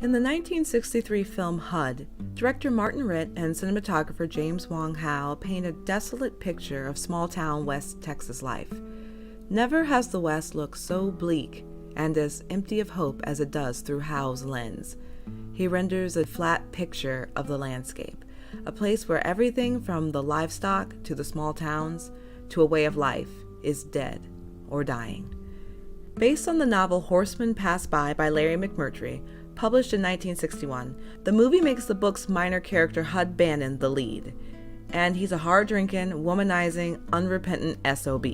In the 1963 film HUD, director Martin Ritt and cinematographer James Wong Howe paint a desolate picture of small-town West Texas life. Never has the West looked so bleak and as empty of hope as it does through Howe's lens. He renders a flat picture of the landscape, a place where everything from the livestock to the small towns to a way of life is dead or dying. Based on the novel Horsemen Pass By Larry McMurtry, published in 1961, the movie makes the book's minor character Hud Bannon the lead, and he's a hard-drinking, womanizing, unrepentant SOB.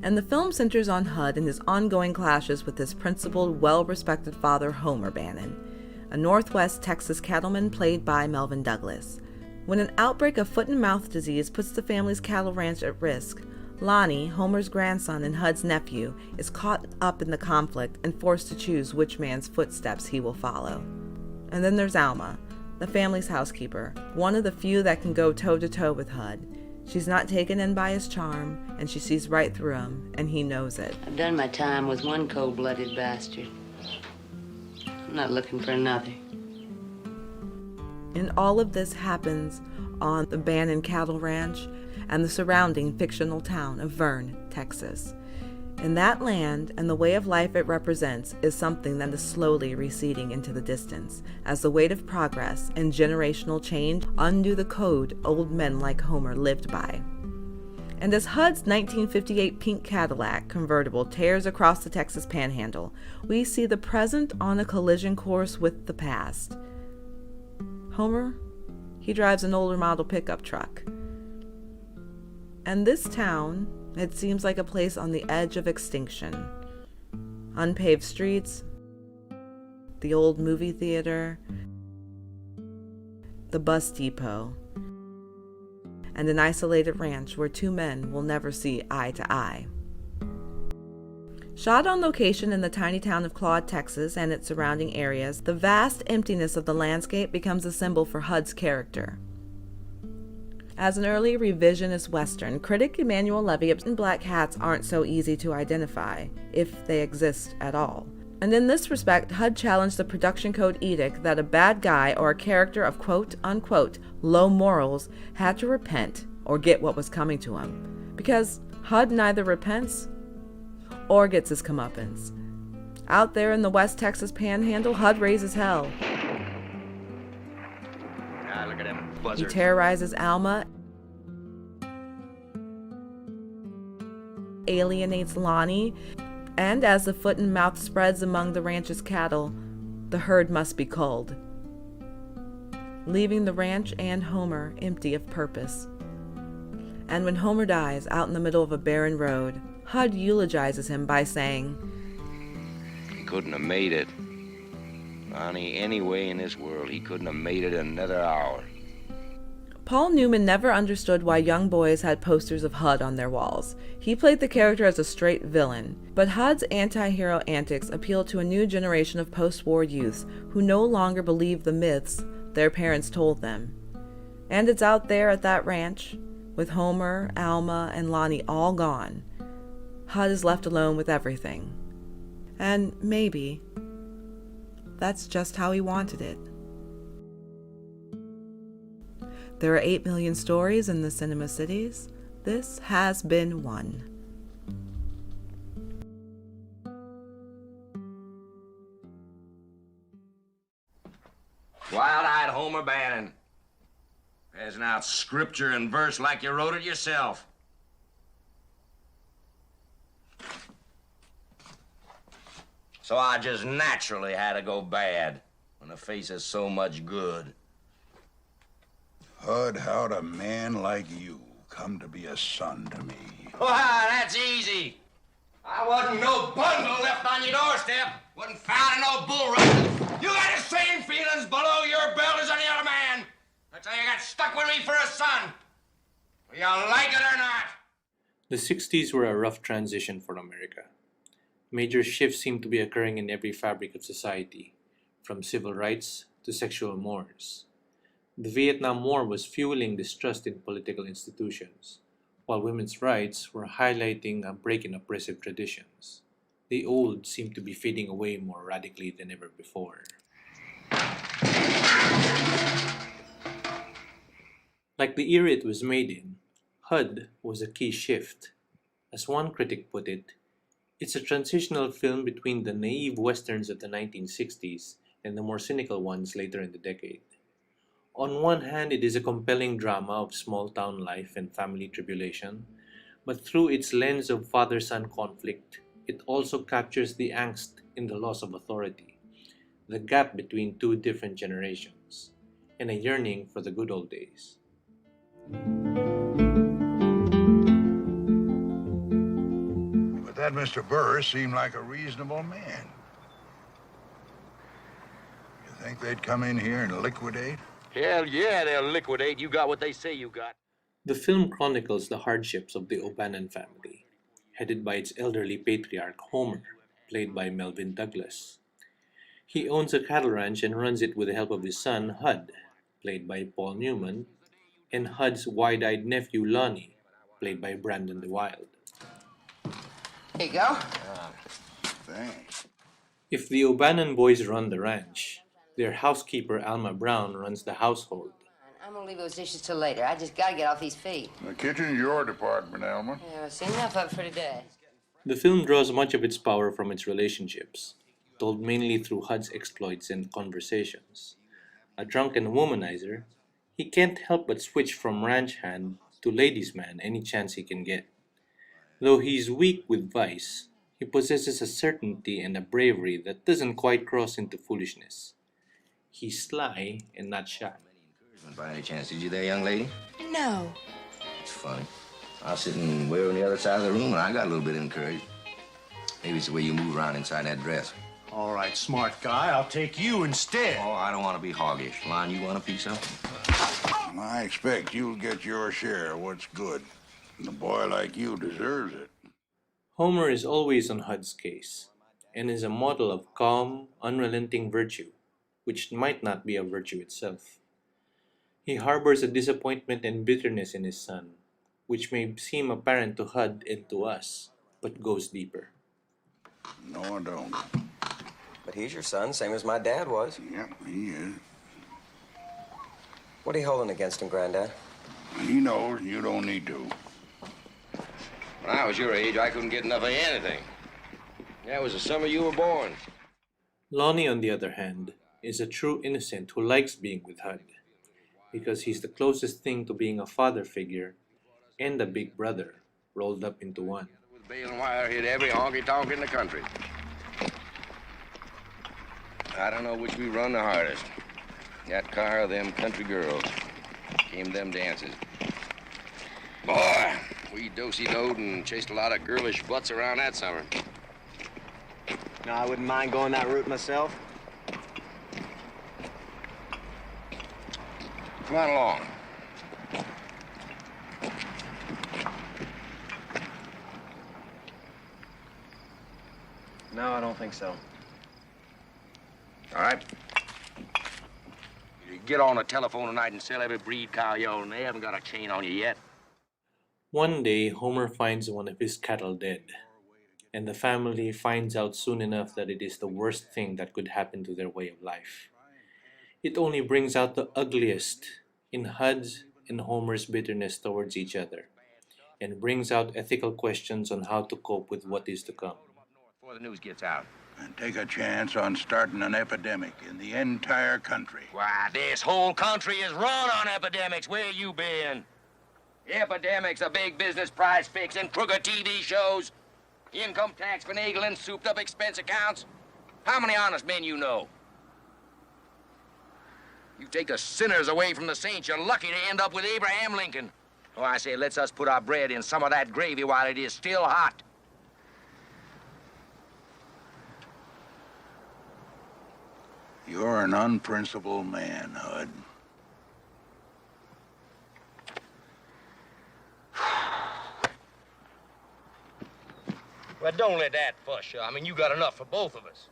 And the film centers on Hud and his ongoing clashes with his principled, well-respected father Homer Bannon, a Northwest Texas cattleman played by Melvyn Douglas. When an outbreak of foot-and-mouth disease puts the family's cattle ranch at risk, Lonnie, Homer's grandson and Hud's nephew, is caught up in the conflict and forced to choose which man's footsteps he will follow. And then there's Alma, the family's housekeeper, one of the few that can go toe-to-toe with Hud. She's not taken in by his charm, and she sees right through him, and he knows it. I've done my time with one cold-blooded bastard. I'm not looking for another. And all of this happens on the Bannon Cattle Ranch and the surrounding fictional town of Verne, Texas. And that land and the way of life it represents is something that is slowly receding into the distance as the weight of progress and generational change undo the code old men like Homer lived by. And as Hud's 1958 pink Cadillac convertible tears across the Texas Panhandle, we see the present on a collision course with the past. Homer, he drives an older model pickup truck. And this town, it seems like a place on the edge of extinction. Unpaved streets, the old movie theater, the bus depot, and an isolated ranch where two men will never see eye to eye. Shot on location in the tiny town of Claude, Texas, and its surrounding areas, the vast emptiness of the landscape becomes a symbol for Hud's character. As an early revisionist Western, critic Emmanuel Leviat's black hats aren't so easy to identify, if they exist at all. And in this respect, Hud challenged the production code edict that a bad guy or a character of quote-unquote low morals had to repent or get what was coming to him. Because Hud neither repents or gets his comeuppance. Out there in the West Texas Panhandle, Hud raises hell. Look at him. He terrorizes Alma, alienates Lonnie, and as the foot and mouth spreads among the ranch's cattle, the herd must be culled, leaving the ranch and Homer empty of purpose. And when Homer dies out in the middle of a barren road, Hud eulogizes him by saying, He couldn't have made it. Lonnie, any way in this world, he couldn't have made it another hour. Paul Newman never understood why young boys had posters of Hud on their walls. He played the character as a straight villain, but Hud's anti-hero antics appealed to a new generation of post-war youths who no longer believed the myths their parents told them. And it's out there at that ranch, with Homer, Alma, and Lonnie all gone. Hud is left alone with everything. And maybe that's just how he wanted it. There are 8 million stories in the cinema cities. This has been one. Wild-eyed Homer Bannon. Passing out scripture and verse like you wrote it yourself. So I just naturally had to go bad when the face is so much good. Hud, how'd a man like you come to be a son to me? Why, that's easy. I wasn't no bundle left on your doorstep. Wasn't found in no bull run. You got the same feelings below your belt as any other man. That's how you got stuck with me for a son. Whether you like it or not. The 60s were a rough transition for America. Major shifts seemed to be occurring in every fabric of society, from civil rights to sexual mores. The Vietnam War was fueling distrust in political institutions, while women's rights were highlighting a break in oppressive traditions. The old seem to be fading away more radically than ever before. Like the era it was made in, HUD was a key shift. As one critic put it, it's a transitional film between the naive westerns of the 1960s and the more cynical ones later in the decade. On one hand, it is a compelling drama of small town life and family tribulation, but through its lens of father son conflict, it also captures the angst in the loss of authority, the gap between two different generations, and a yearning for the good old days. But that Mr. Burr seemed like a reasonable man. You think they'd come in here and liquidate? Hell yeah, they'll liquidate. You got what they say you got. The film chronicles the hardships of the O'Bannon family, headed by its elderly patriarch Homer, played by Melvyn Douglas. He owns a cattle ranch and runs it with the help of his son, Hud, played by Paul Newman, and Hud's wide-eyed nephew, Lonnie, played by Brandon deWilde. Here you go. Thanks. If the O'Bannon boys run the ranch, their housekeeper, Alma Brown, runs the household. I'm gonna leave those dishes till later. I just gotta get off these feet. The kitchen's your department, Elmer. Yeah, I've seen enough of it for today. The film draws much of its power from its relationships, told mainly through Hud's exploits and conversations. A drunken womanizer, he can't help but switch from ranch hand to ladies' man any chance he can get. Though he's weak with vice, he possesses a certainty and a bravery that doesn't quite cross into foolishness. He's sly and not shy. By any chance, did you there, young lady? No. It's funny. I was sitting way on the other side of the room, and I got a little bit encouraged. Maybe it's the way you move around inside that dress. All right, smart guy, I'll take you instead. Oh, I don't want to be hoggish. Lon, you want a piece of? I expect you'll get your share of what's good. And a boy like you deserves it. Homer is always on Hud's case, and is a model of calm, unrelenting virtue, which might not be a virtue itself. He harbors a disappointment and bitterness in his son, which may seem apparent to Hud and to us, but goes deeper. No, I don't. But he's your son, same as my dad was. Yep, he is. What are you holding against him, Granddad? He knows you don't need to. When I was your age, I couldn't get enough of anything. That was the summer you were born. Lonnie, on the other hand, is a true innocent who likes being with Hud, because he's the closest thing to being a father figure and a big brother rolled up into one. With bale and wire hit every honky-tonk in the country. I don't know which we run the hardest. That car or them country girls. Came them dances. Boy, we dosey-doed and chased a lot of girlish butts around that summer. No, I wouldn't mind going that route myself. Come on along. No, I don't think so. All right. You get on the telephone tonight and sell every breed cow you own. They haven't got a chain on you yet. One day, Homer finds one of his cattle dead, and the family finds out soon enough that it is the worst thing that could happen to their way of life. It only brings out the ugliest in Hud's and Homer's bitterness towards each other, and brings out ethical questions on how to cope with what is to come. Before the news gets out. And take a chance on starting an epidemic in the entire country. Why, this whole country is run on epidemics. Where you been? Epidemics, a big business prize fixing, crooked TV shows, income tax finagling, souped up expense accounts. How many honest men you know? You take the sinners away from the saints, you're lucky to end up with Abraham Lincoln. Oh, I say, let's us put our bread in some of that gravy while it is still hot. You're an unprincipled man, Hud. Well, don't let that fuss you. I mean, you got enough for both of us.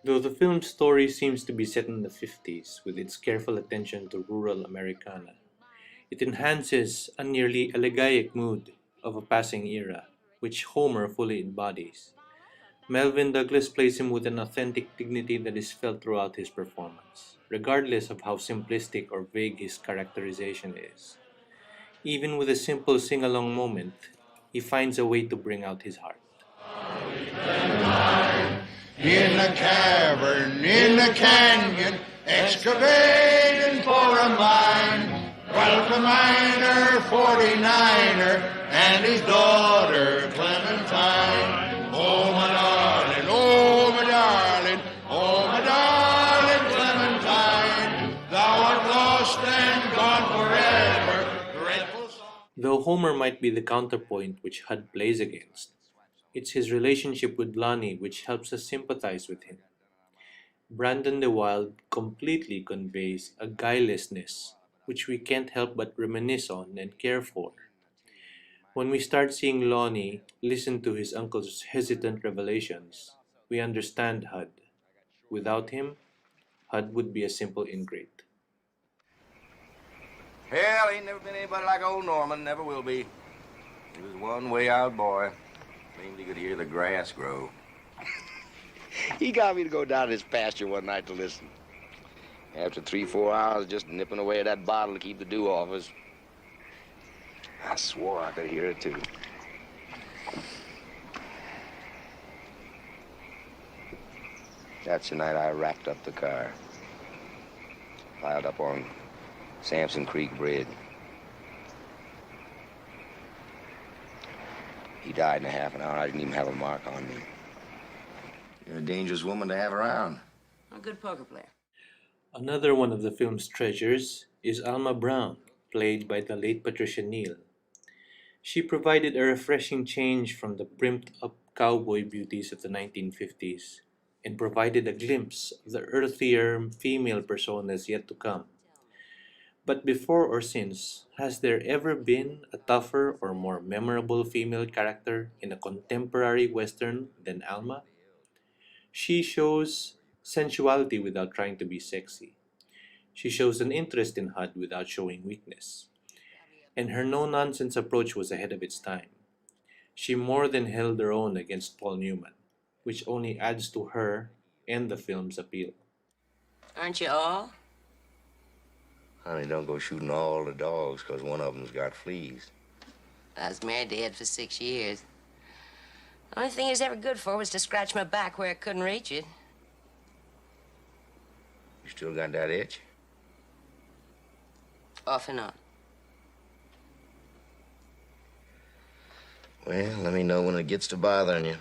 Though the film's story seems to be set in the 50s with its careful attention to rural Americana, it enhances a nearly elegiac mood of a passing era which Homer fully embodies. Melvyn Douglas plays him with an authentic dignity that is felt throughout his performance, regardless of how simplistic or vague his characterization is. Even with a simple sing-along moment, he finds a way to bring out his heart. In a cavern, in a canyon, excavating for a mine, dwelt a miner, 49er, and his daughter Clementine. Oh, my darling, oh, my darling, oh, my darling Clementine, thou art lost and gone forever. Dreadful song. Though Homer might be the counterpoint which Hud plays against, it's his relationship with Lonnie which helps us sympathize with him. Brandon deWilde completely conveys a guilelessness which we can't help but reminisce on and care for. When we start seeing Lonnie listen to his uncle's hesitant revelations, we understand Hud. Without him, Hud would be a simple ingrate. Hell, ain't never been anybody like old Norman, never will be. He was one way-out boy. Claimed he could hear the grass grow. He got me to go down to his pasture one night to listen. After 3-4 hours just nipping away at that bottle to keep the dew off us, I swore I could hear it too. That's the night I wrapped up the car. Piled up on Sampson Creek Bridge. He died in a half an hour. I didn't even have a mark on me. You're a dangerous woman to have around. I'm a good poker player. Another one of the film's treasures is Alma Brown, played by the late Patricia Neal. She provided a refreshing change from the primped-up cowboy beauties of the 1950s and provided a glimpse of the earthier female personas yet to come. But before or since, has there ever been a tougher or more memorable female character in a contemporary Western than Alma? She shows sensuality without trying to be sexy. She shows an interest in Hud without showing weakness. And her no-nonsense approach was ahead of its time. She more than held her own against Paul Newman, which only adds to her and the film's appeal. Aren't you all? Honey, don't go shooting all the dogs because one of them's got fleas. I was married to Ed for 6 years. The only thing he was ever good for was to scratch my back where I couldn't reach it. You still got that itch? Off and on. Well, let me know when it gets to bothering you.